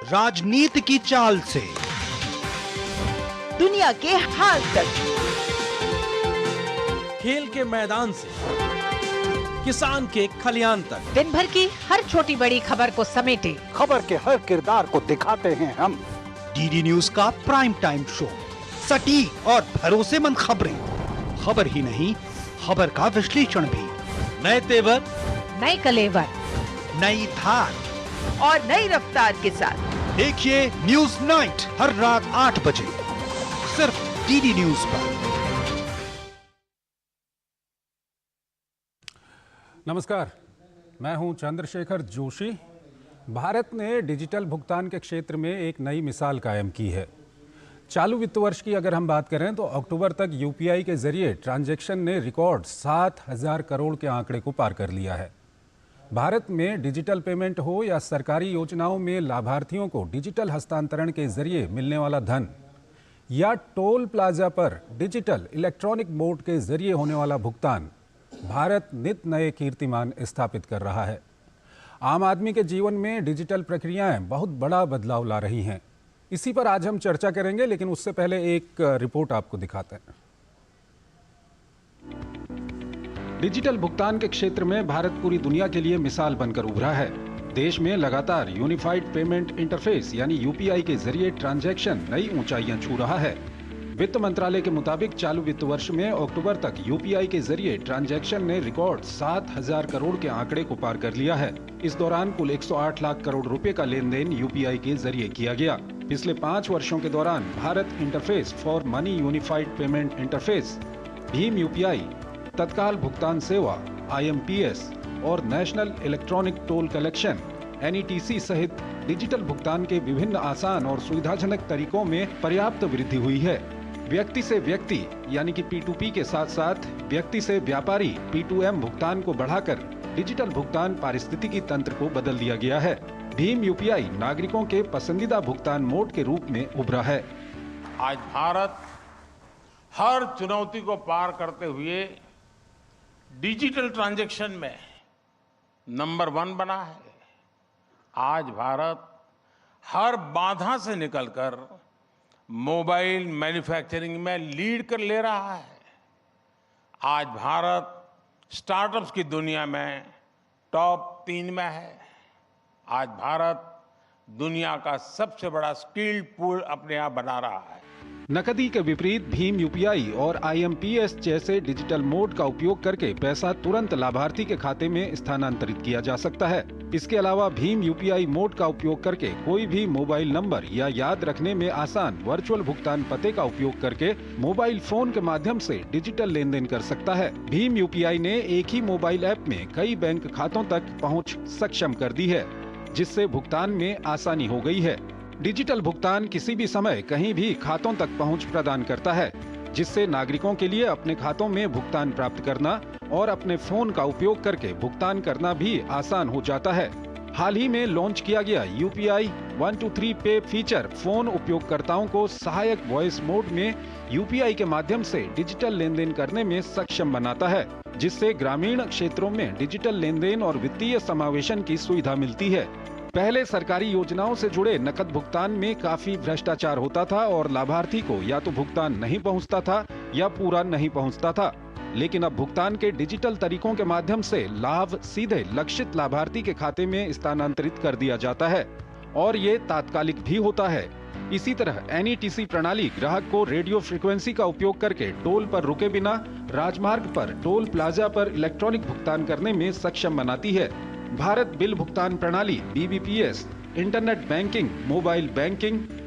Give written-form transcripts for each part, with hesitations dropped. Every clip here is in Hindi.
राजनीति की चाल से दुनिया के हाल तक, खेल के मैदान से किसान के खलियान तक, दिन भर की हर छोटी बड़ी खबर को समेटे खबर के हर किरदार को दिखाते हैं हम। डीडी न्यूज का प्राइम टाइम शो, सटीक और भरोसेमंद खबरें, खबर ही नहीं खबर का विश्लेषण भी, नए तेवर, नए कलेवर, नई धार और नई रफ्तार के साथ देखिए न्यूज नाइट हर रात 8 बजे सिर्फ डीडी न्यूज पर। नमस्कार, मैं हूं चंद्रशेखर जोशी। भारत ने डिजिटल भुगतान के क्षेत्र में एक नई मिसाल कायम की है। चालू वित्त वर्ष की अगर हम बात करें तो अक्टूबर तक यूपीआई के जरिए ट्रांजैक्शन ने रिकॉर्ड 7,000 करोड़ के आंकड़े को पार कर लिया है। भारत में डिजिटल पेमेंट हो या सरकारी योजनाओं में लाभार्थियों को डिजिटल हस्तांतरण के जरिए मिलने वाला धन, या टोल प्लाजा पर डिजिटल इलेक्ट्रॉनिक मोड के जरिए होने वाला भुगतान, भारत नित नए कीर्तिमान स्थापित कर रहा है। आम आदमी के जीवन में डिजिटल प्रक्रियाएं बहुत बड़ा बदलाव ला रही हैं। इसी पर आज हम चर्चा करेंगे, लेकिन उससे पहले एक रिपोर्ट आपको दिखाते हैं। डिजिटल भुगतान के क्षेत्र में भारत पूरी दुनिया के लिए मिसाल बनकर उभरा है। देश में लगातार यूनिफाइड पेमेंट इंटरफेस यानी यूपीआई के जरिए ट्रांजैक्शन नई ऊंचाइयां छू रहा है। वित्त मंत्रालय के मुताबिक चालू वित्त वर्ष में अक्टूबर तक यूपीआई के जरिए ट्रांजैक्शन ने रिकॉर्ड 7,000 करोड़ के आंकड़े को पार कर लिया है। इस दौरान कुल 108 लाख करोड़ रुपए का लेन देन यूपीआई के जरिए किया गया। पिछले 5 वर्षों के दौरान Bharat interface for money unified payment interface, Bhim UPI, तत्काल भुगतान सेवा IMPS और national electronic toll collection NETC सहित डिजिटल भुगतान के विभिन्न आसान और सुविधाजनक तरीकों में पर्याप्त वृद्धि हुई है। व्यक्ति से व्यक्ति यानी कि P2P के साथ साथ व्यक्ति से व्यापारी P2M भुगतान को बढ़ाकर डिजिटल भुगतान पारिस्थितिकी तंत्र को बदल दिया गया है। भीम यूपीआई नागरिकों के पसंदीदा भुगतान मोड के रूप में उभरा है। आज भारत हर चुनौती को पार करते हुए डिजिटल ट्रांजैक्शन में नंबर 1 बना है। आज भारत हर बाधा से निकलकर मोबाइल मैन्युफैक्चरिंग में लीड कर ले रहा है। आज भारत स्टार्टअप्स की दुनिया में टॉप 3 में है। आज भारत दुनिया का सबसे बड़ा स्किल्ड पूल अपने आप बना रहा है। नकदी के विपरीत भीम यूपीआई और IMPS जैसे डिजिटल मोड का उपयोग करके पैसा तुरंत लाभार्थी के खाते में स्थानांतरित किया जा सकता है। इसके अलावा भीम यूपीआई मोड का उपयोग करके कोई भी मोबाइल नंबर या याद रखने में आसान वर्चुअल भुगतान पते का उपयोग करके मोबाइल फोन के माध्यम से डिजिटल लेन देन कर सकता है। भीम यूपीआई ने एक ही मोबाइल ऐप में कई बैंक खातों तक पहुँच सक्षम कर दी है, जिससे भुगतान में आसानी हो गई है। डिजिटल भुगतान किसी भी समय कहीं भी खातों तक पहुंच प्रदान करता है, जिससे नागरिकों के लिए अपने खातों में भुगतान प्राप्त करना और अपने फोन का उपयोग करके भुगतान करना भी आसान हो जाता है। हाल ही में लॉन्च किया गया UPI 123 पे फीचर फोन उपयोगकर्ताओं को सहायक वॉइस मोड में UPI के माध्यम से डिजिटल लेन देन करने में सक्षम बनाता है, जिससे ग्रामीण क्षेत्रों में डिजिटल लेन देन और वित्तीय समावेशन की सुविधा मिलती है। पहले सरकारी योजनाओं से जुड़े नकद भुगतान में काफी भ्रष्टाचार होता था और लाभार्थी को या तो भुगतान नहीं पहुंचता था या पूरा नहीं पहुंचता था। लेकिन अब भुगतान के डिजिटल तरीकों के माध्यम से लाभ सीधे लक्षित लाभार्थी के खाते में स्थानांतरित कर दिया जाता है और ये तात्कालिक भी होता है। इसी तरह NETC प्रणाली ग्राहक को रेडियो फ्रीक्वेंसी का उपयोग करके टोल पर रुके बिना राजमार्ग पर टोल प्लाजा पर इलेक्ट्रॉनिक भुगतान करने में सक्षम बनाती है। भारत बिल भुगतान प्रणाली BBPS, internet banking,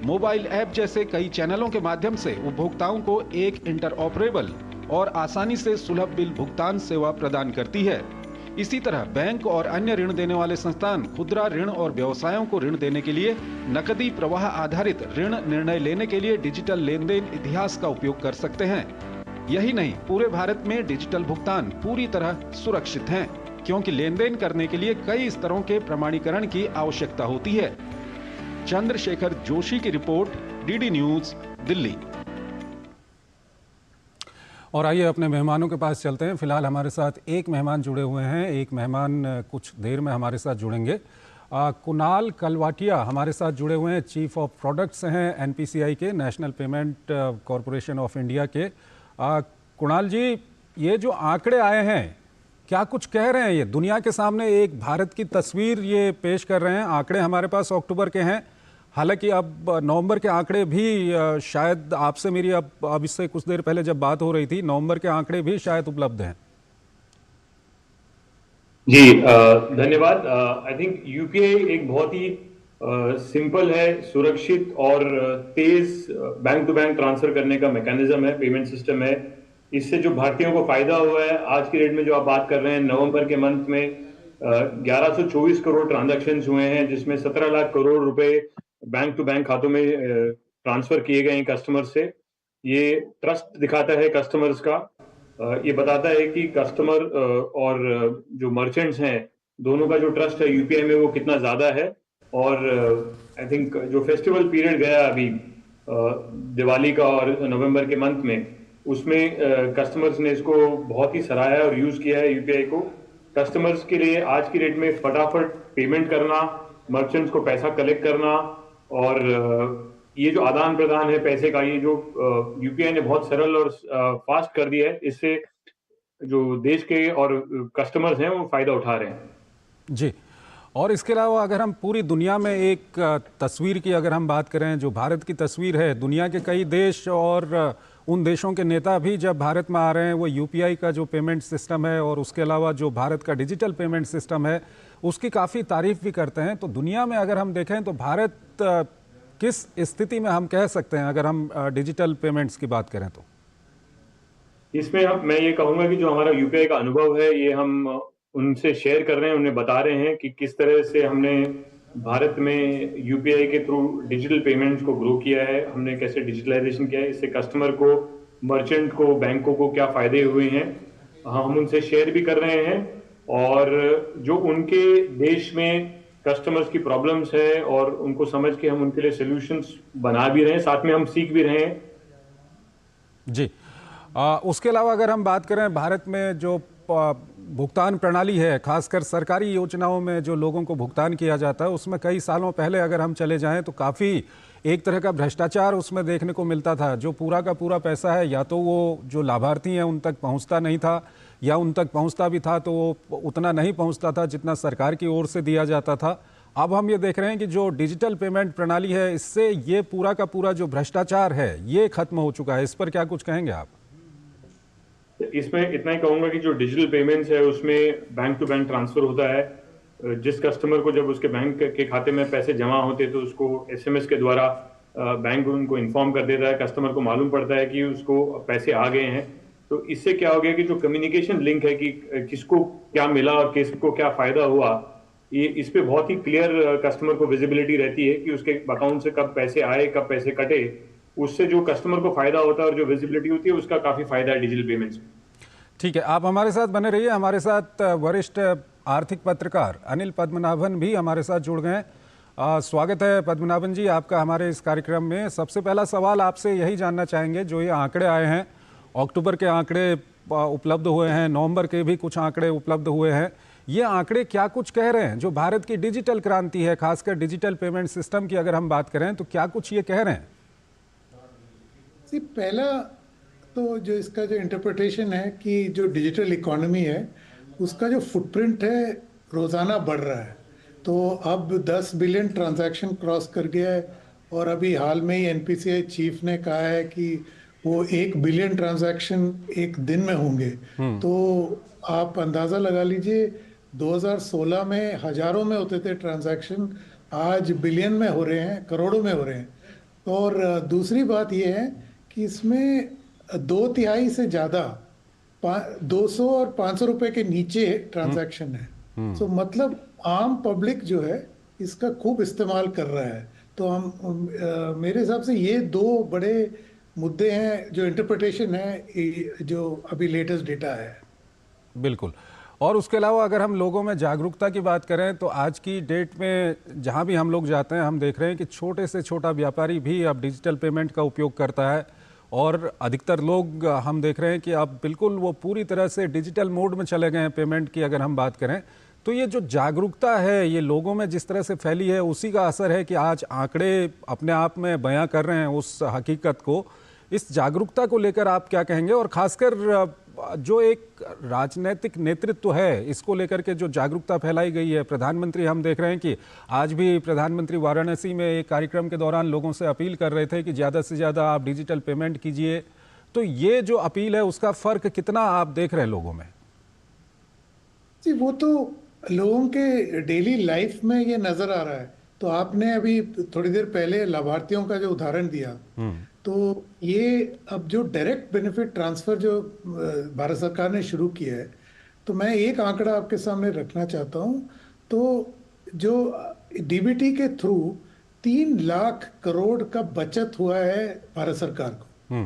mobile app जैसे कई चैनलों के माध्यम से उपभोक्ताओं को एक इंटरऑपरेबल और आसानी से सुलभ बिल भुगतान सेवा प्रदान करती है। इसी तरह बैंक और अन्य ऋण देने वाले संस्थान खुदरा ऋण और व्यवसायों को ऋण देने के लिए नकदी प्रवाह आधारित ऋण निर्णय लेने के लिए डिजिटल लेन देन इतिहास का उपयोग कर सकते हैं। यही नहीं, पूरे भारत में डिजिटल भुगतान पूरी तरह सुरक्षित हैं, क्योंकि लेन देन करने के लिए कई स्तरों के प्रमाणीकरण की आवश्यकता होती है। चंद्रशेखर जोशी की रिपोर्ट, DD न्यूज, दिल्ली। और आइए अपने मेहमानों के पास चलते हैं। फिलहाल हमारे साथ एक मेहमान जुड़े हुए हैं, एक मेहमान कुछ देर में हमारे साथ जुड़ेंगे। कुणाल कलवाटिया हमारे साथ जुड़े हुए हैं, चीफ ऑफ प्रोडक्ट्स हैं एनपीसीआई के, national payment corporation of India के। कुणाल जी, ये जो आंकड़े आए हैं क्या कुछ कह रहे हैं? ये दुनिया के सामने एक भारत की तस्वीर ये पेश कर रहे हैं। आंकड़े हमारे पास अक्टूबर के हैं, हालांकि अब नवंबर के आंकड़े भी शायद आपसे मेरी अब इससे कुछ देर पहले जब बात हो रही थी, नवंबर के आंकड़े भी शायद उपलब्ध हैं। जी धन्यवाद। आई थिंक यूपीआई एक बहुत ही सिंपल है, सुरक्षित और तेज बैंक टू बैंक ट्रांसफर करने का मैकेनिज्म है, पेमेंट सिस्टम है। इससे जो भारतीयों को फायदा हुआ है, आज की डेट में जो आप बात कर रहे हैं, नवंबर के मंथ में 1124 करोड़ ट्रांजैक्शंस हुए हैं, जिसमें 17 लाख करोड़ रुपए बैंक टू बैंक खातों में ट्रांसफर किए गए हैं कस्टमर से। ये ट्रस्ट दिखाता है कस्टमर्स का। ये बताता है कि कस्टमर और जो मर्चेंट्स हैं, दोनों का जो ट्रस्ट है यूपीआई में वो कितना ज्यादा है। और आई थिंक जो फेस्टिवल पीरियड गया अभी दिवाली का और नवंबर के मंथ में, उसमें कस्टमर्स ने इसको बहुत ही सराहा और यूज किया है यूपीआई को। कस्टमर्स के लिए आज की डेट में फटाफट पेमेंट करना, मर्चेंट्स को पैसा कलेक्ट करना और ये जो आदान प्रदान है पैसे का, ये जो यूपीआई ने बहुत सरल और फास्ट कर दिया है, इससे जो देश के और कस्टमर्स हैं वो फायदा उठा रहे हैं। जी, और इसके अलावा अगर हम पूरी दुनिया में एक तस्वीर की अगर हम बात करें, जो भारत की तस्वीर है, दुनिया के कई देश और उन देशों के नेता भी जब भारत में आ रहे हैं, वो यूपीआई का जो पेमेंट सिस्टम है और उसके अलावा जो भारत का डिजिटल पेमेंट सिस्टम है उसकी काफ़ी तारीफ भी करते हैं। तो दुनिया में अगर हम देखें तो भारत किस स्थिति में हम कह सकते हैं अगर हम डिजिटल पेमेंट्स की बात करें तो? इसमें मैं ये कहूँगा कि जो हमारा यूपीआई का अनुभव है, ये हम उनसे शेयर कर रहे हैं, उन्हें बता रहे हैं कि किस तरह से हमने भारत में यूपीआई के थ्रू डिजिटल पेमेंट्स को ग्रो किया है, हमने कैसे डिजिटलाइजेशन किया है, इससे कस्टमर को, मर्चेंट को, बैंकों को क्या फायदे हुए हैं, हम उनसे शेयर भी कर रहे हैं। और जो उनके देश में कस्टमर्स की प्रॉब्लम्स है और उनको समझ के हम उनके लिए सॉल्यूशंस बना भी रहे हैं, साथ में हम सीख भी रहे हैं। जी, उसके अलावा अगर हम बात करें भारत में जो भुगतान प्रणाली है, खासकर सरकारी योजनाओं में जो लोगों को भुगतान किया जाता है, उसमें कई सालों पहले अगर हम चले जाएं तो काफ़ी एक तरह का भ्रष्टाचार उसमें देखने को मिलता था। जो पूरा का पूरा पैसा है या तो वो जो लाभार्थी हैं उन तक पहुंचता नहीं था, या उन तक पहुंचता भी था तो वो उतना नहीं पहुंचता था जितना सरकार की ओर से दिया जाता था। अब हम ये देख रहे हैं कि जो डिजिटल पेमेंट प्रणाली है, इससे ये पूरा का पूरा जो भ्रष्टाचार है ये खत्म हो चुका है। इस पर क्या कुछ कहेंगे आप? इसमें इतना ही कहूंगा कि जो डिजिटल पेमेंट्स है उसमें बैंक टू बैंक ट्रांसफर होता है। जिस कस्टमर को जब उसके बैंक के खाते में पैसे जमा होते तो उसको एसएमएस के द्वारा बैंक उनको इन्फॉर्म कर देता है, कस्टमर को मालूम पड़ता है कि उसको पैसे आ गए हैं। तो इससे क्या हो गया कि जो कम्युनिकेशन लिंक है कि किसको क्या मिला और किसको क्या फायदा हुआ, ये इस पे बहुत ही क्लियर कस्टमर को विजिबिलिटी रहती है कि उसके अकाउंट से कब पैसे आए, कब पैसे कटे। उससे जो कस्टमर को फायदा होता है और जो विजिबिलिटी होती है, उसका काफी फायदा है डिजिटल पेमेंट्स में। ठीक है, आप हमारे साथ बने रहिए। हमारे साथ वरिष्ठ आर्थिक पत्रकार अनिल पद्मनाभन भी हमारे साथ जुड़ गए। स्वागत है पद्मनाभन जी आपका हमारे इस कार्यक्रम में। सबसे पहला सवाल आपसे यही जानना चाहेंगे, जो ये आंकड़े आए हैं, अक्टूबर के आंकड़े उपलब्ध हुए हैं, नवंबर के भी कुछ आंकड़े उपलब्ध हुए हैं, ये आंकड़े क्या कुछ कह रहे हैं? जो भारत की डिजिटल क्रांति है, खासकर डिजिटल पेमेंट सिस्टम की अगर हम बात करें तो क्या कुछ ये कह रहे हैं? पहला तो जो इसका जो इंटरप्रिटेशन है कि जो डिजिटल इकोनॉमी है उसका जो फुटप्रिंट है रोज़ाना बढ़ रहा है। तो अब 10 बिलियन ट्रांजैक्शन क्रॉस कर गया है और अभी हाल में ही एनपीसीआई चीफ ने कहा है कि वो 1 बिलियन ट्रांजैक्शन एक दिन में होंगे। तो आप अंदाज़ा लगा लीजिए, 2016 में हज़ारों में होते थे ट्रांजैक्शन, आज बिलियन में हो रहे हैं, करोड़ों में हो रहे हैं। और दूसरी बात ये है कि इसमें 2/3 से ज़्यादा 200 और 500 रुपए के नीचे ट्रांजैक्शन है। तो मतलब आम पब्लिक जो है इसका खूब इस्तेमाल कर रहा है। तो हम मेरे हिसाब से ये दो बड़े मुद्दे हैं, जो इंटरप्रिटेशन है, जो अभी लेटेस्ट डेटा है। बिल्कुल। और उसके अलावा अगर हम लोगों में जागरूकता की बात करें तो आज की डेट में जहां भी हम लोग जाते हैं, हम देख रहे हैं कि छोटे से छोटा व्यापारी भी अब डिजिटल पेमेंट का उपयोग करता है। और अधिकतर लोग हम देख रहे हैं कि अब बिल्कुल वो पूरी तरह से डिजिटल मोड में चले गए हैं पेमेंट की अगर हम बात करें। तो ये जो जागरूकता है ये लोगों में जिस तरह से फैली है उसी का असर है कि आज आंकड़े अपने आप में बयां कर रहे हैं उस हकीकत को। इस जागरूकता को लेकर आप क्या कहेंगे, और खासकर जो एक राजनीतिक नेतृत्व है इसको लेकर के जो जागरूकता फैलाई गई है, प्रधानमंत्री हम देख रहे हैं कि आज भी प्रधानमंत्री वाराणसी में एक कार्यक्रम के दौरान लोगों से अपील कर रहे थे कि ज़्यादा से ज़्यादा आप डिजिटल पेमेंट कीजिए। तो ये जो अपील है उसका फ़र्क कितना आप देख रहे हैं लोगों में? जी, वो तो लोगों के डेली लाइफ में ये नजर आ रहा है। तो आपने अभी थोड़ी देर पहले लाभार्थियों का जो उदाहरण दिया, तो ये अब जो डायरेक्ट बेनिफिट ट्रांसफर जो भारत सरकार ने शुरू किया है, तो मैं एक आंकड़ा आपके सामने रखना चाहता हूँ। तो जो डीबीटी के थ्रू 3 लाख करोड़ का बचत हुआ है भारत सरकार को,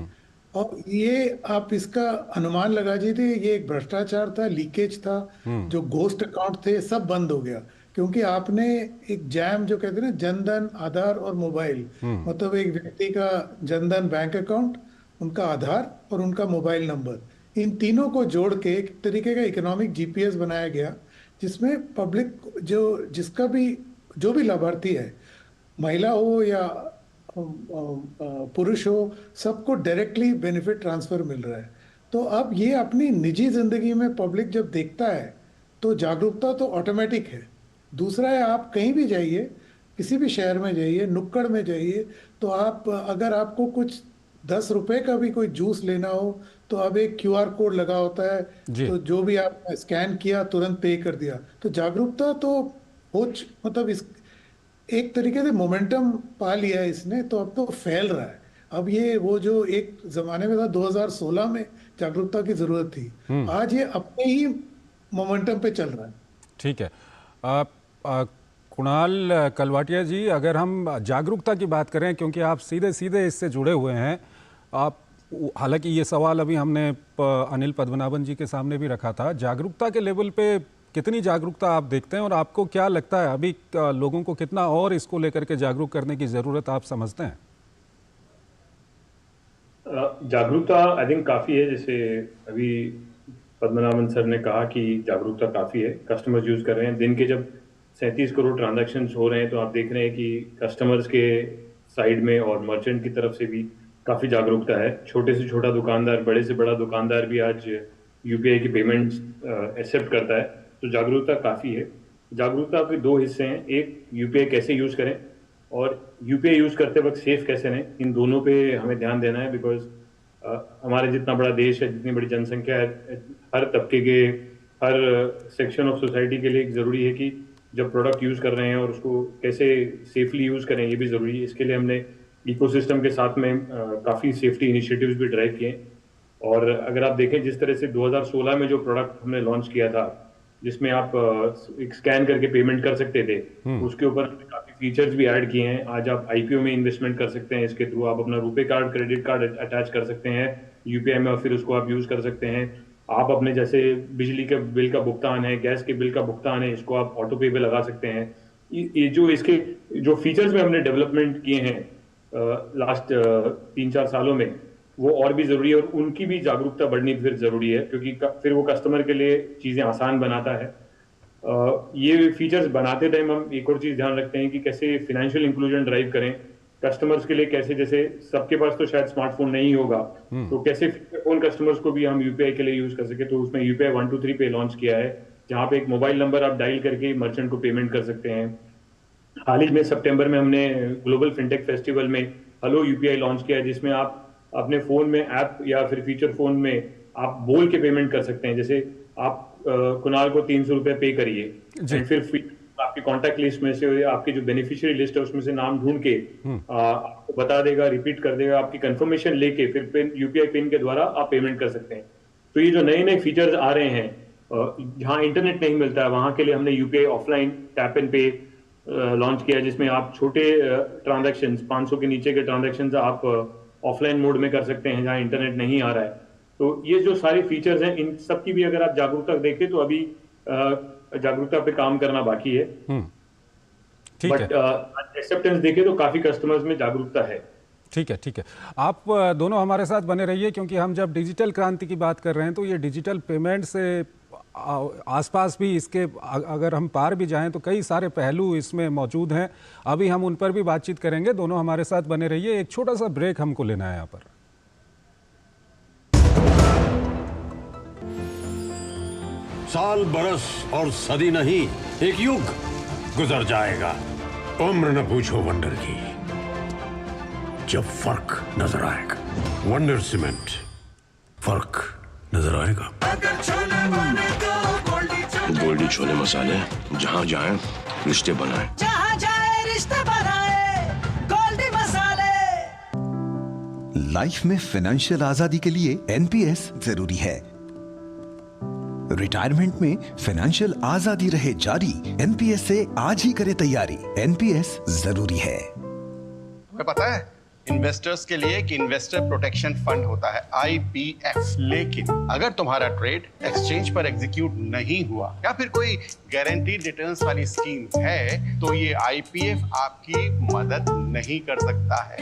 और ये आप इसका अनुमान लगा दीजिए, ये एक भ्रष्टाचार था, लीकेज था, जो गोस्ट अकाउंट थे सब बंद हो गया, क्योंकि आपने एक जैम जो कहते हैं ना, जनधन, आधार और मोबाइल, मतलब एक व्यक्ति का जनधन बैंक अकाउंट, उनका आधार और उनका मोबाइल नंबर, इन तीनों को जोड़ के एक तरीके का इकोनॉमिक जीपीएस बनाया गया, जिसमें पब्लिक जो भी लाभार्थी है, महिला हो या पुरुष हो, सबको डायरेक्टली बेनिफिट ट्रांसफर मिल रहा है। तो अब ये अपनी निजी जिंदगी में पब्लिक जब देखता है तो जागरूकता तो ऑटोमेटिक है। दूसरा है, आप कहीं भी जाइए, किसी भी शहर में जाइए, नुक्कड़ में जाइए, तो आप अगर आपको कुछ 10 रुपए का भी कोई जूस लेना हो तो अब एक क्यूआर कोड लगा होता है, तो जो भी आप स्कैन किया तुरंत पे कर दिया। तो जागरूकता तो मतलब इस एक तरीके से मोमेंटम पा लिया है इसने, तो अब तो फैल रहा है। अब ये वो जो एक जमाने में था 2016 में जागरूकता की जरूरत थी, आज ये अपने ही मोमेंटम पे चल रहा है। ठीक है, कुणाल कलवाटिया जी, अगर हम जागरूकता की बात करें, क्योंकि आप सीधे सीधे इससे जुड़े हुए हैं, आप हालांकि ये सवाल अभी हमने अनिल पद्मनाभन जी के सामने भी रखा था, जागरूकता के लेवल पे कितनी जागरूकता आप देखते हैं और आपको क्या लगता है अभी लोगों को कितना और इसको लेकर के जागरूक करने की ज़रूरत आप समझते हैं? जागरूकता आई थिंक काफ़ी है। जैसे अभी पद्मनाभन सर ने कहा कि जागरूकता काफ़ी है, कस्टमर्स यूज़ कर रहे हैं। दिन के जब 37 करोड़ ट्रांजैक्शंस हो रहे हैं, तो आप देख रहे हैं कि कस्टमर्स के साइड में और मर्चेंट की तरफ से भी काफ़ी जागरूकता है। छोटे से छोटा दुकानदार, बड़े से बड़ा दुकानदार भी आज यूपीआई की पेमेंट्स एक्सेप्ट करता है। तो जागरूकता काफ़ी है। जागरूकता के 2 हिस्से हैं, एक यूपीआई कैसे यूज़ करें और यूपीआई यूज़ करते वक्त सेफ कैसे रहें, इन दोनों पे हमें ध्यान देना है। बिकॉज हमारे जितना बड़ा देश है, जितनी बड़ी जनसंख्या है, हर तबके के, हर सेक्शन ऑफ सोसाइटी के लिए एक ज़रूरी है कि जब प्रोडक्ट यूज़ कर रहे हैं और उसको कैसे सेफली यूज़ करें, ये भी ज़रूरी है। इसके लिए हमने इकोसिस्टम के साथ में काफ़ी सेफ्टी इनिशिएटिव्स भी ड्राइव किए। और अगर आप देखें, जिस तरह से 2016 में जो प्रोडक्ट हमने लॉन्च किया था, जिसमें आप एक स्कैन करके पेमेंट कर सकते थे, उसके ऊपर काफी फीचर्स भी ऐड किए हैं। आज आप आईपीओ में इन्वेस्टमेंट कर सकते हैं, इसके थ्रू आप अपना रुपए कार्ड, क्रेडिट कार्ड अटैच कर सकते हैं यूपीआई में और फिर उसको आप यूज कर सकते हैं। आप अपने जैसे बिजली के बिल का भुगतान है, गैस के बिल का भुगतान है, इसको आप ऑटो पे लगा सकते हैं। ये जो इसके जो फीचर्स में हमने डेवलपमेंट किए हैं लास्ट 3-4 सालों में, वो और भी जरूरी है और उनकी भी जागरूकता बढ़नी फिर जरूरी है, क्योंकि फिर वो कस्टमर के लिए चीजें आसान बनाता है। ये फीचर्स बनाते टाइम हम एक और चीज ध्यान रखते हैं कि कैसे फाइनेंशियल इंक्लूजन ड्राइव करें कस्टमर्स के लिए। कैसे, जैसे सबके पास तो शायद स्मार्टफोन नहीं होगा, तो कैसे फोन कस्टमर्स को भी हम यूपीआई के लिए यूज कर सके। तो उसमें यूपीआई 123 पे लॉन्च किया है, जहाँ पे एक मोबाइल नंबर आप डायल करके मर्चेंट को पेमेंट कर सकते हैं। हाल ही में सितंबर में हमने ग्लोबल फिनटेक फेस्टिवल में हेलो यूपीआई लॉन्च किया है, जिसमें आप अपने फोन में ऐप या फिर फीचर फोन में आप बोल के पेमेंट कर सकते हैं। जैसे आप कुणाल को 300 रुपए पे करिए, फिर आपकी कॉन्टैक्ट लिस्ट में से आपकी जो बेनिफिशियरी लिस्ट है उसमें से नाम ढूंढ के आपको बता देगा, रिपीट कर देगा, आपकी कंफर्मेशन लेके फिर यूपीआई पिन के द्वारा आप पेमेंट कर सकते हैं। तो ये जो नए नए फीचर्स आ रहे हैं, जहां इंटरनेट नहीं मिलता है वहां के लिए हमने यूपीआई ऑफलाइन टैप एंड पे लॉन्च किया, जिसमें आप छोटे ट्रांजेक्शन 500 के नीचे के ट्रांजेक्शन आप ऑफलाइन मोड में कर सकते हैं जहां इंटरनेट नहीं आ रहा है। तो ये जो सारे फीचर्स हैं, इन सब की भी अगर आप जागरूकता देखें तो अभी जागरूकता पे काम करना बाकी है। बट एक्सेप्टेंस देखें तो काफी कस्टमर्स में जागरूकता है। ठीक है, ठीक है। आप दोनों हमारे साथ बने रहिए, क्योंकि हम जब डिजिटल क्रांति की बात कर रहे हैं तो ये डिजिटल पेमेंट से आसपास भी इसके अगर हम पार भी जाएं तो कई सारे पहलू इसमें मौजूद हैं। अभी हम उन पर भी बातचीत करेंगे। दोनों हमारे साथ बने रहिए। एक छोटा सा ब्रेक हमको लेना है यहाँ पर। साल बरस और सदी नहीं, एक युग गुजर जाएगा। उम्र न पूछो वंडर की, जब फर्क नजर आएगा। वंडर सीमेंट, फर्क नजर आएगा। गोल्डी छोले मसाले, जहाँ जाए रिश्ते बनाए, जहाँ जाए रिश्ते बनाए, गोल्डी मसाले। लाइफ में फाइनेंशियल आजादी के लिए एनपीएस जरूरी है। रिटायरमेंट में फाइनेंशियल आजादी रहे जारी, एनपीएस से आज ही करे तैयारी। एनपीएस जरूरी है। तुम्हें पता है इन्वेस्टर्स के लिए एक इन्वेस्टर प्रोटेक्शन फंड होता है, आईपीएफ। लेकिन अगर तुम्हारा ट्रेड एक्सचेंज पर एग्जीक्यूट नहीं हुआ या फिर कोई गारंटीड रिटर्न्स वाली स्कीम है तो ये आईपीएफ आपकी मदद नहीं कर सकता है।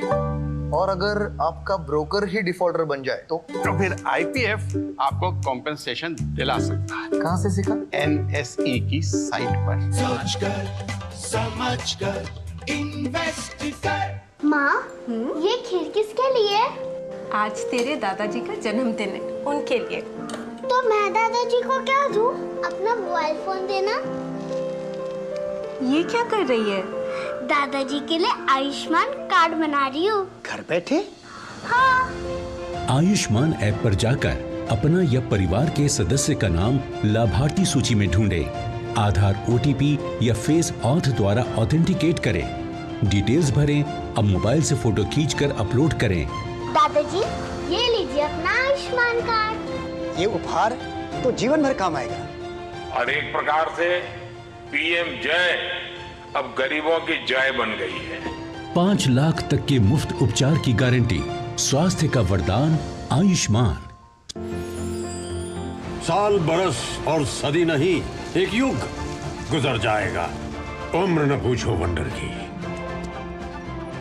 और अगर आपका ब्रोकर ही डिफॉल्टर बन जाए तो फिर आईपीएफ आपको कॉम्पेंसेशन दिला सकता है। कहाँ से सीखा? एनएसई की साइट पर। सोच कर, समझ कर, इन्वेस्ट कर। माँ, ये खीर किसके लिए? आज तेरे दादाजी का जन्मदिन है, उनके लिए। तो मैं दादाजी को क्या दूँ? अपना मोबाइल फोन देना। ये क्या कर रही है? दादाजी के लिए आयुष्मान कार्ड बना रही हूँ। घर बैठे? हाँ। आयुष्मान ऐप पर जाकर अपना या परिवार के सदस्य का नाम लाभार्थी सूची में ढूंढे, आधार, ओटीपी या फेस ऑथ द्वारा ऑथेंटिकेट करें, डिटेल्स भरें। अब मोबाइल से फोटो खींचकर अपलोड करें। दादाजी, ये लीजिए अपना आयुष्मान कार्ड। ये उपहार तो जीवन भर काम आएगा। और एक प्रकार से पीएम जय अब गरीबों की जय बन गई है। 5 लाख तक के मुफ्त उपचार की गारंटी, स्वास्थ्य का वरदान आयुष्मान। साल बरस और सदी नहीं, एक युग गुजर जाएगा। उम्र न पूछो वंडर की,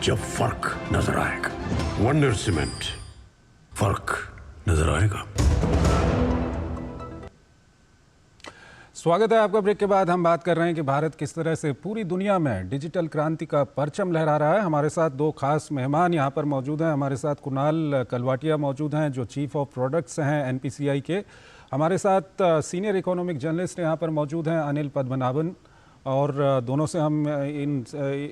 जब फर्क नजर आएगा। वंडर सीमेंट, फर्क नजर आएगा। स्वागत है आपका। ब्रेक के बाद हम बात कर रहे हैं कि भारत किस तरह से पूरी दुनिया में डिजिटल क्रांति का परचम लहरा रहा है। हमारे साथ 2 खास मेहमान यहाँ पर मौजूद हैं। हमारे साथ कुणाल कलवाटिया मौजूद हैं जो चीफ ऑफ प्रोडक्ट्स हैं एनपीसीआई के। हमारे साथ सीनियर इकोनॉमिक जर्नलिस्ट यहाँ पर मौजूद हैं अनिल पद्मनाभन। और दोनों से हम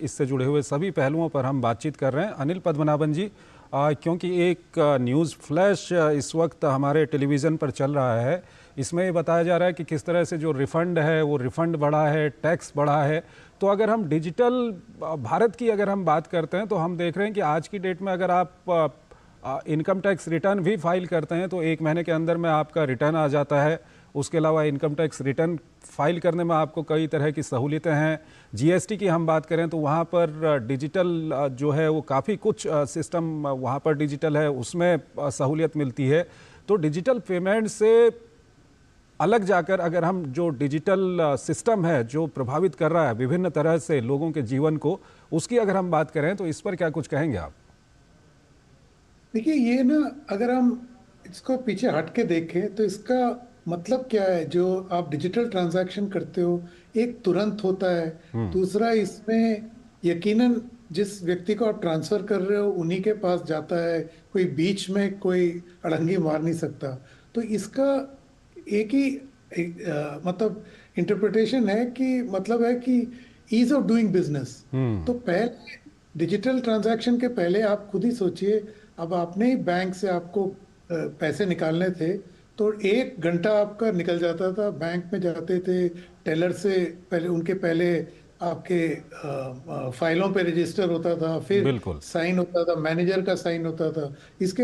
इससे जुड़े हुए सभी पहलुओं पर हम बातचीत कर रहे हैं। अनिल पद्मनाभन जी, क्योंकि एक न्यूज़ फ्लैश इस वक्त हमारे टेलीविज़न पर चल रहा है, इसमें ये बताया जा रहा है कि किस तरह से जो रिफ़ंड है वो रिफ़ंड बढ़ा है, टैक्स बढ़ा है। तो अगर हम डिजिटल भारत की अगर हम बात करते हैं तो हम देख रहे हैं कि आज की डेट में अगर आप इनकम टैक्स रिटर्न भी फाइल करते हैं तो 1 महीने के अंदर में आपका रिटर्न आ जाता है। उसके अलावा इनकम टैक्स रिटर्न फाइल करने में आपको कई तरह की सहूलियतें हैं। जीएसटी की हम बात करें तो वहाँ पर डिजिटल जो है वो काफ़ी कुछ सिस्टम वहाँ पर डिजिटल है, उसमें सहूलियत मिलती है। तो डिजिटल पेमेंट से अलग जाकर अगर हम जो डिजिटल सिस्टम है जो प्रभावित कर रहा है विभिन्न तरह से लोगों के जीवन को, उसकी अगर हम बात करें तो इस पर क्या कुछ कहेंगे आप? देखिए, ये ना अगर हम इसको पीछे हट के देखें तो इसका मतलब क्या है। जो आप डिजिटल ट्रांजैक्शन करते हो, एक तुरंत होता है, दूसरा इसमें यकीनन जिस व्यक्ति को आप ट्रांसफर कर रहे हो उन्हीं के पास जाता है, कोई बीच में कोई अड़ंगी मार नहीं सकता। तो इसका एक ही मतलब इंटरप्रिटेशन है कि मतलब है कि ईज ऑफ डूइंग बिजनेस। तो पहले डिजिटल ट्रांजैक्शन के पहले आप खुद ही सोचिए, अब आपने ही बैंक से आपको पैसे निकालने थे तो 1 घंटा आपका निकल जाता था। बैंक में जाते थे, टेलर से पहले उनके पहले आपके फाइलों पे रजिस्टर होता था, फिर साइन होता था, मैनेजर का साइन होता था। इसके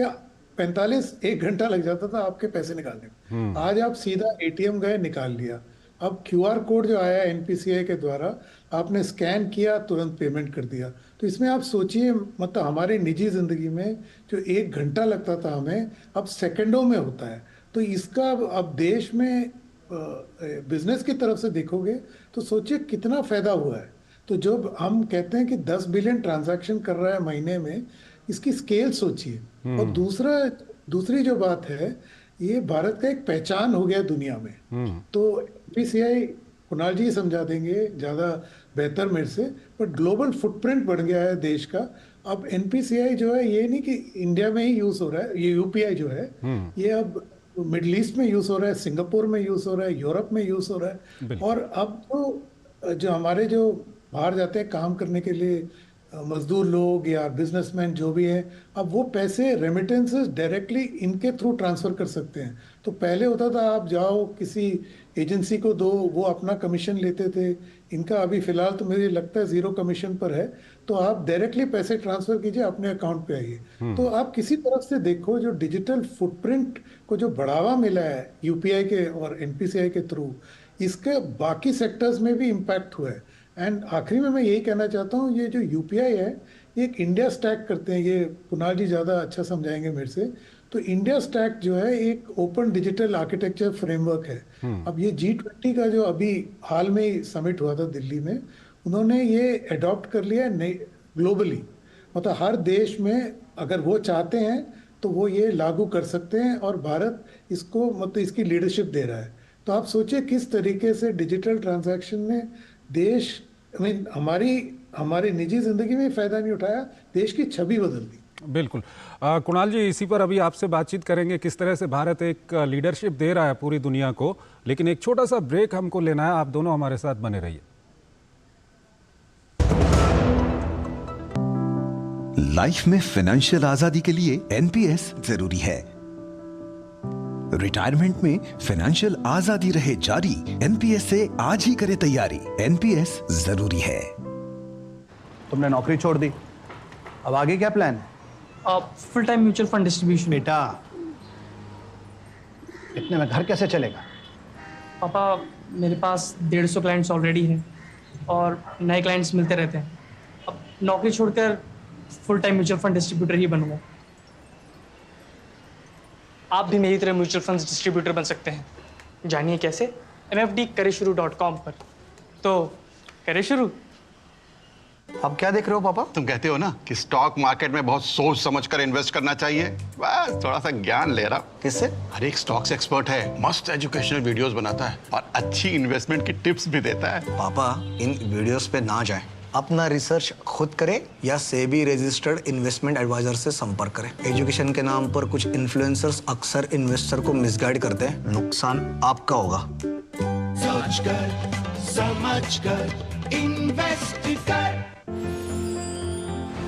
1 घंटा लग जाता था आपके पैसे निकालने में। आज आप सीधा एटीएम गए, निकाल लिया। अब क्यूआर कोड जो आया एनपीसीआई के द्वारा, आपने स्कैन किया, तुरंत पेमेंट कर दिया। तो इसमें आप सोचिए, मतलब हमारे निजी जिंदगी में जो 1 घंटा लगता था हमें, अब सेकंडों में होता है। तो इसका अब देश में बिजनेस की तरफ से देखोगे तो सोचिए कितना फायदा हुआ है। तो जो हम कहते हैं कि 10 बिलियन ट्रांजैक्शन कर रहा है महीने में, इसकी स्केल सोचिए। और दूसरी जो बात है, ये भारत का एक पहचान हो गया दुनिया में। तो एनपीसीआई कुणाल जी समझा देंगे ज़्यादा बेहतर मेरे से, बट ग्लोबल फुटप्रिंट बन गया है देश का। अब एनपीसीआई जो है ये नहीं कि इंडिया में ही यूज़ हो रहा है, ये यूपीआई जो है ये अब मिडिल ईस्ट में यूज़ हो रहा है, सिंगापुर में यूज़ हो रहा है, यूरोप में यूज़ हो रहा है। और अब तो जो हमारे जो बाहर जाते हैं काम करने के लिए मजदूर लोग या बिजनेसमैन जो भी हैं, अब वो पैसे रेमिटेंसेस डायरेक्टली इनके थ्रू ट्रांसफ़र कर सकते हैं। तो पहले होता था आप जाओ किसी एजेंसी को दो, वो अपना कमीशन लेते थे। इनका अभी फ़िलहाल तो मुझे लगता है 0 कमीशन पर है। तो आप डायरेक्टली पैसे ट्रांसफ़र कीजिए, अपने अकाउंट पे आइए। तो आप किसी तरफ से देखो जो डिजिटल फुटप्रिंट को जो बढ़ावा मिला है यूपीआई के और एनपीसीआई के थ्रू, इसके बाकी सेक्टर्स में भी इम्पैक्ट हुआ है। एंड आखिरी में मैं यही कहना चाहता हूँ, ये जो यूपीआई है ये एक इंडिया स्टैक करते हैं, ये कुणाल जी ज़्यादा अच्छा समझाएंगे मेरे से। तो इंडिया स्टैक जो है एक ओपन डिजिटल आर्किटेक्चर फ्रेमवर्क है। अब ये G20 का जो अभी हाल में ही समिट हुआ था दिल्ली में, उन्होंने ये अडॉप्ट कर लिया है ग्लोबली। मतलब हर देश में अगर वो चाहते हैं तो वो ये लागू कर सकते हैं, और भारत इसको मतलब इसकी लीडरशिप दे रहा है। तो आप सोचिए किस तरीके से डिजिटल ट्रांजैक्शन ने देश हमारी निजी जिंदगी में फ़ायदा नहीं उठाया, देश की छवि बदल दी। बिल्कुल। कुणाल जी, इसी पर अभी आपसे बातचीत करेंगे किस तरह से भारत एक लीडरशिप दे रहा है पूरी दुनिया को, लेकिन एक छोटा सा ब्रेक हमको लेना है। आप दोनों हमारे साथ बने रहिए। लाइफ में फाइनेंशियल आजादी के लिए एनपीएस जरूरी है। रिटायरमेंट में फाइनेंशियल आजादी रहे जारी, एनपीएस से आज ही करे तैयारी। एनपीएस जरूरी है। तुमने नौकरी छोड़ दी, अब आगे क्या प्लान है? Full time mutual fund distribution. बेटा, इतने में घर कैसे चलेगा? पापा, मेरे पास 150 क्लाइंट्स ऑलरेडी हैं और नए क्लाइंट्स मिलते रहते हैं। अब नौकरी छोड़कर full time mutual fund distributor ही बनूंगा। आप भी मेरी तरह म्यूचुअल फंड डिस्ट्रीब्यूटर बन सकते हैं। जानिए कैसे? mfdkareshuru.com पर। तो करें शुरू। अब क्या देख रहे हो पापा? तुम कहते हो ना कि स्टॉक मार्केट में बहुत सोच समझकर इन्वेस्ट करना चाहिए, बस थोड़ा सा ज्ञान ले रहा। किससे? हर एक स्टॉक्स एक्सपर्ट है, मस्त एजुकेशनल वीडियोस बनाता है और अच्छी इन्वेस्टमेंट की टिप्स भी देता है। पापा, इन वीडियोस पे ना जाएं, अपना रिसर्च खुद करें या सेबी रजिस्टर्ड इन्वेस्टमेंट एडवाइजर से संपर्क करें। एजुकेशन के नाम पर कुछ इन्फ्लुएंसर्स अक्सर इन्वेस्टर को मिसगाइड करते हैं, नुकसान आपका होगा। सोच कर समझ कर इन्वेस्ट कर।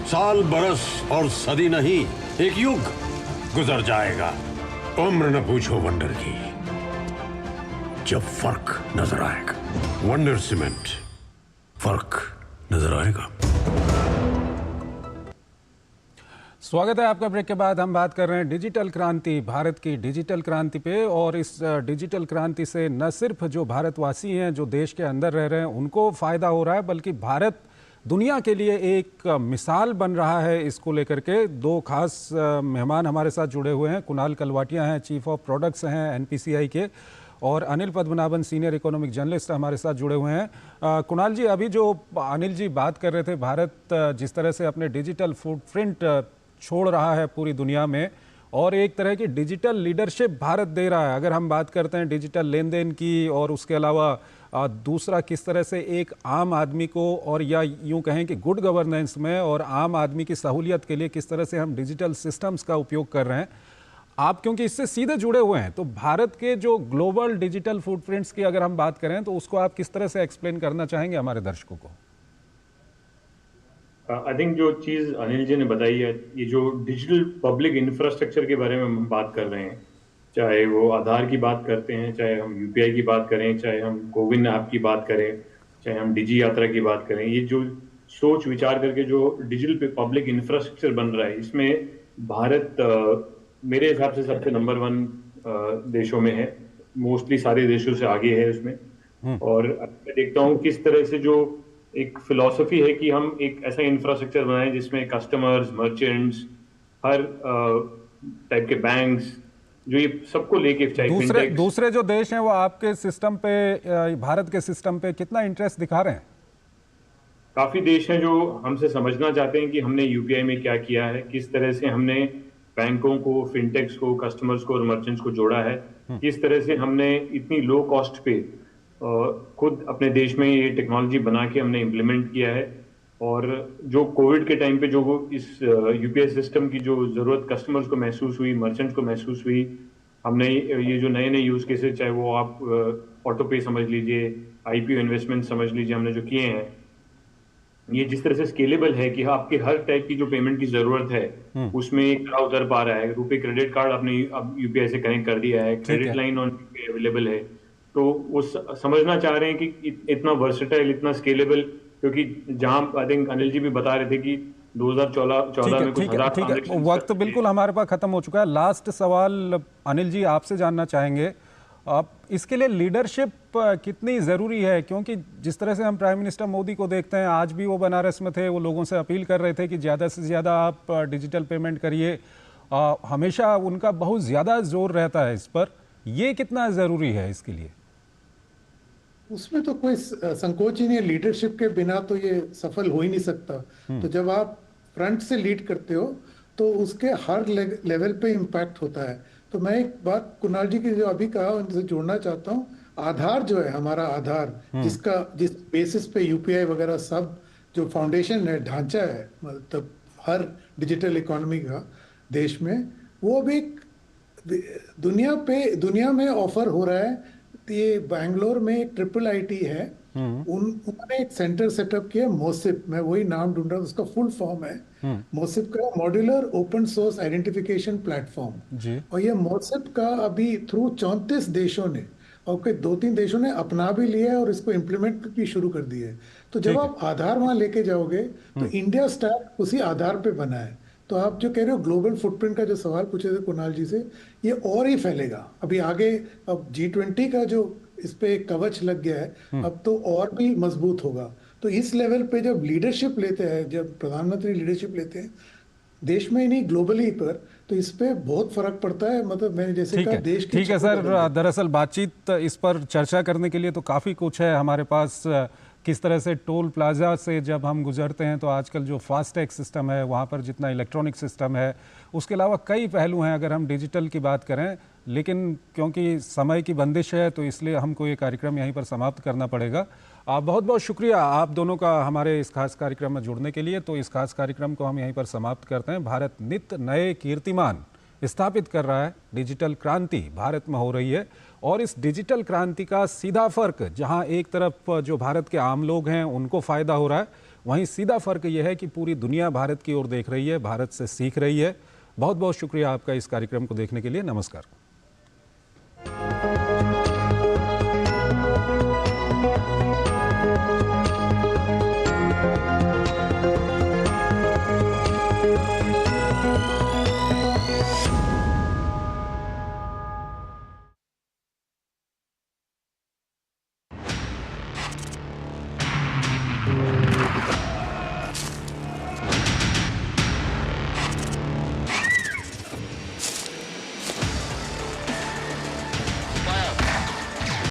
साल बरस और सदी नहीं, एक युग गुजर जाएगा। उम्र न पूछो वंडर की, जब फर्क नजर आएगा। वंडर सीमेंट, फर्क नजर आएगा। स्वागत है आपका। ब्रेक के बाद हम बात कर रहे हैं डिजिटल क्रांति, भारत की डिजिटल क्रांति पे। और इस डिजिटल क्रांति से न सिर्फ जो भारतवासी हैं, जो देश के अंदर रह रहे हैं, उनको फ़ायदा हो रहा है, बल्कि भारत दुनिया के लिए एक मिसाल बन रहा है। इसको लेकर के दो खास मेहमान हमारे साथ जुड़े हुए हैं। कुणाल कलवाटिया हैं, चीफ ऑफ प्रोडक्ट्स हैं एनपीसीआई के, और Anil Padmanabhan senior economic journalist हमारे साथ जुड़े हुए हैं। कुणाल जी, अभी जो अनिल जी बात कर रहे थे, भारत जिस तरह से अपने डिजिटल फुटप्रिंट छोड़ रहा है पूरी दुनिया में, और एक तरह की डिजिटल लीडरशिप भारत दे रहा है। अगर हम बात करते हैं डिजिटल लेन देन की, और उसके अलावा दूसरा किस तरह से एक आम आदमी को, और या यूं कहें कि गुड गवर्नेंस में और आम आदमी की सहूलियत के लिए किस तरह से हम डिजिटल सिस्टम्स का उपयोग कर रहे हैं। आप क्योंकि इससे सीधे जुड़े हुए हैं, तो भारत के जो ग्लोबल डिजिटल फुटप्रिंट्स की अगर हम बात करें, तो उसको आप किस तरह से एक्सप्लेन करना चाहेंगे हमारे दर्शकों को? आई थिंक जो चीज़ अनिल जी ने बताई है, ये जो डिजिटल पब्लिक इंफ्रास्ट्रक्चर के बारे में हम बात कर रहे हैं, चाहे वो आधार की बात करते हैं, चाहे हम यूपीआई की बात करें, चाहे हम कोविन ऐप की बात करें, चाहे हम डिजी यात्रा की बात करें, ये जो सोच विचार करके जो डिजिटल पब्लिक इंफ्रास्ट्रक्चर बन रहा है, इसमें भारत मेरे हिसाब से सबसे नंबर 1 देशों में है। मोस्टली सारे देशों से आगे है उसमें। और मैं देखता हूँ किस तरह से जो एक फिलॉसफी है कि हम एक ऐसा इंफ्रास्ट्रक्चर बनाएं जिसमें कस्टमर्स, मर्चेंट्स, हर टाइप के बैंक्स, जो ये सबको लेके, चाहे दूसरे जो देश हैं वो आपके सिस्टम पे, भारत के सिस्टम पे कितना इंटरेस्ट दिखा रहे हैं? काफी देश हैं जो हमसे समझना चाहते हैं कि हमने यूपीआई में क्या किया है, किस तरह से हमने बैंकों को, फिनटेक्स को, कस्टमर्स को और मर्चेंट्स को जोड़ा है। इस तरह से हमने इतनी लो कॉस्ट पे खुद अपने देश में ये टेक्नोलॉजी बना के हमने इम्प्लीमेंट किया है। और जो कोविड के टाइम पे जो इस यूपीआई सिस्टम की जो जरूरत कस्टमर्स को महसूस हुई, मर्चेंट्स को महसूस हुई, हमने ये जो नए नए यूज केसेस, चाहे वो आप ऑटो पे समझ लीजिए, आईपीओ इन्वेस्टमेंट समझ लीजिए, हमने जो किए हैं, ये जिस तरह से स्केलेबल है कि आपके हर टाइप की जो पेमेंट की जरूरत है उसमें खरा उतर पा रहा है। रुपए क्रेडिट कार्ड आपने अब यूपीआई से कनेक्ट कर दिया है, credit line on UPI available है। तो वो समझना चाह रहे हैं कि इतना वर्सेटाइल, इतना स्केलेबल, क्योंकि जहां आई थिंक अनिल जी भी बता रहे थे कि 2014 में कुछ हजार ट्रांजैक्शंस। वक्त बिल्कुल हमारे पास खत्म हो चुका है। लास्ट सवाल अनिल जी आपसे जानना चाहेंगे, आप इसके लिए लीडरशिप कितनी ज़रूरी है? क्योंकि जिस तरह से हम प्राइम मिनिस्टर मोदी को देखते हैं, आज भी वो बनारस में थे, वो लोगों से अपील कर रहे थे कि ज़्यादा से ज़्यादा आप डिजिटल पेमेंट करिए। हमेशा उनका बहुत ज़्यादा जोर रहता है इस पर। ये कितना ज़रूरी है इसके लिए? उसमें तो कोई संकोच ही नहीं है। लीडरशिप के बिना तो ये सफल हो ही नहीं सकता। तो जब आप फ्रंट से लीड करते हो तो उसके हर लेवल पे इम्पैक्ट होता है। तो मैं एक बात कुणाल जी की जो अभी कहा उनसे जोड़ना चाहता हूँ। आधार जो है, हमारा आधार, जिस बेसिस पे यूपीआई वगैरह सब जो फाउंडेशन है, ढांचा है, मतलब हर डिजिटल इकोनॉमी का देश में, वो अभी दुनिया में ऑफर हो रहा है। ये बैंगलोर में एक ट्रिपल आईटी है, उन्होंने एक सेंटर सेटअप किया, मोसिप, मैं वही नाम ढूंढ रहा हूँ, उसका फुल फॉर्म है मोसिप का, modular open source identification platform. और ये मोसिप का अभी थ्रू 34 देशों ने और कोई 2-3 देशों ने अपना भी लिया है और इसको इम्प्लीमेंट भी शुरू कर दिया है। तो जब आप आधार वहां लेके जाओगे तो इंडिया स्टैक उसी आधार पे बना है। तो आप जो कह रहे हो ग्लोबल फुटप्रिंट का जो सवाल पूछे थे कुणाल जी से, ये और ही फैलेगा अभी आगे। अब G20 का जो इस पे कवच लग गया है, अब तो और भी मजबूत होगा। तो इस लेवल पे जब लीडरशिप लेते हैं, जब प्रधानमंत्री लीडरशिप लेते हैं देश में ही नहीं ग्लोबली पर, तो इस पे बहुत फर्क पड़ता है। मतलब मैंने जैसे कहा, देश की ठीक है सर, दरअसल बातचीत इस पर चर्चा करने के लिए तो काफ़ी कुछ है हमारे पास। किस तरह से टोल प्लाजा से जब हम गुजरते हैं तो आजकल जो फास्टैग सिस्टम है, वहाँ पर जितना इलेक्ट्रॉनिक सिस्टम है, उसके अलावा कई पहलू हैं अगर हम डिजिटल की बात करें। लेकिन क्योंकि समय की बंदिश है तो इसलिए हमको ये कार्यक्रम यहीं पर समाप्त करना पड़ेगा। बहुत बहुत शुक्रिया आप दोनों का हमारे इस खास कार्यक्रम में जुड़ने के लिए। तो इस खास कार्यक्रम को हम यहीं पर समाप्त करते हैं। भारत नित्य नए कीर्तिमान स्थापित कर रहा है, डिजिटल क्रांति भारत में हो रही है और इस डिजिटल क्रांति का सीधा फर्क, जहां एक तरफ जो भारत के आम लोग हैं उनको फ़ायदा हो रहा है, वहीं सीधा फर्क यह है कि पूरी दुनिया भारत की ओर देख रही है, भारत से सीख रही है। बहुत बहुत शुक्रिया आपका इस कार्यक्रम को देखने के लिए। नमस्कार।